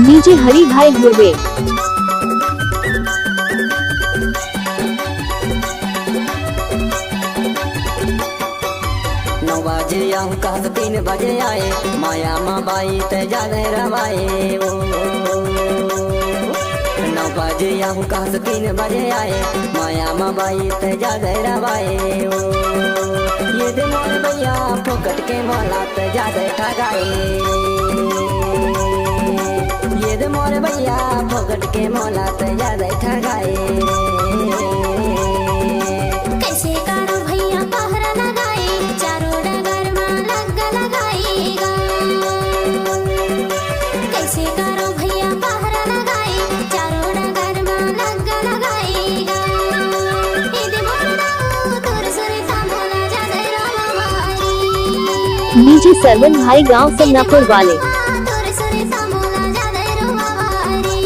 नीचे हरी भाई गुरबे। नौ बजे आऊँ कहा 3 बजे आए, माया माँ बाई ते जाने रवाए ओ। 9 बजे आऊँ कहा 3 बजे आए, माया माँ बाई ते जाने रवाए ओ। ये दे मोर भैया फोकट के मोला ते जादे ठगाए, ये दे मोर भैया फोकट के मोला ते जादे ठगाए। कैसे करो भैया पहरा लगाए, चारों डगर में लगाएगा। कैसे करो भैया पहरा लगाए, चारों डगर में लगाएगा। इधर मोर तोर सुरता मोला जादे रवारी। नीचे सरवन भाई गांव सन्नापुर वाले। तोर सुरता मोला जादे रवारी।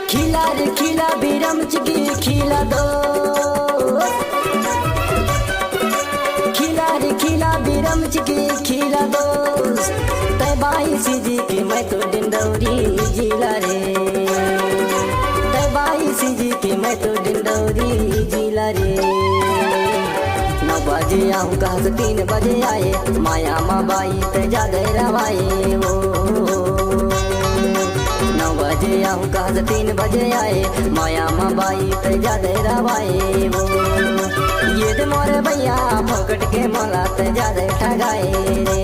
खिला रे खिला बिरम चिकी खिला दो, खिला रे खिला बिरम चिकी खिला दो। तै बाई सीजी की मैं तो डिंडौरी जिला रे, तै बाई सीजी की मैं तो डिंडौरी जिला रे। 9 बजे आऊँ कहा 3 बजे आए, माया माँ बाई ते जादे रवाए ओ। 9 बजे आऊँ कहा 3 बजे आए, माया माँ बाई ते जादे रवाए वो। ये दे मोर भैया फोकट के मोला ते जादे ठगाए रे,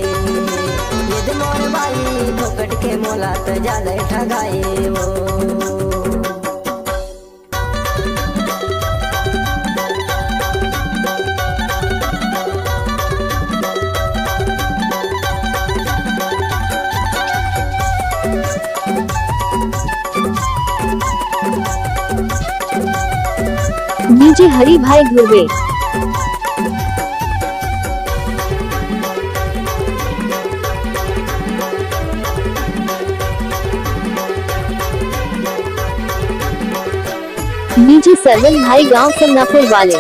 ये दे मोर बाई फोकट के मोला ते जादे ठगाए वो। नीचे हरी भाई गुरबे। नीचे सरवन भाई गांव सन्नापुर वाले।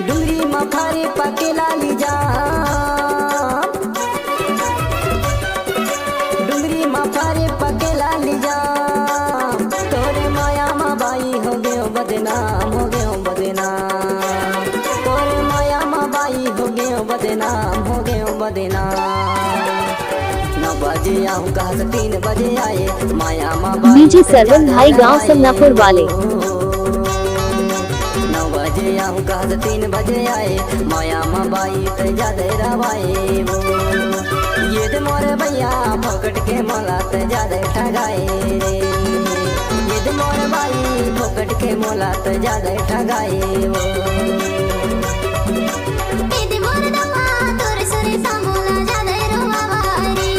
डुंगरी मखारे पकेला लीजा, डुंगरी मखारे पकेला लीजा। तोरे माया माँ बाई हो गए बदनाम, हो गए बदनाम। तोरे माया माँ बाई हो गए बदनाम, हो गए बदनाम। 9 बजे आऊँ कहा 3 बजे आए, माया माँ बाई नीचे सरवन भाई गांव सन्नापुर वाले। 9 बजे आऊँ कहा 3 बजे आए, माया माँ बाई ते जादे रवाए वो। ये दे मोर भैया फोकट के मोला ते जादे ठगाए रे, ये दे मोर बाई फोकट के मोला तो ज्यादा ठगाए वो इदे मोर दफा तोर सुरे सामोला जादे रोवावारी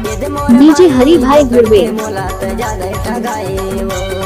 ये दे मोर डीजे हरि भाई गुरवे मोला तो ज्यादा ठगाए वो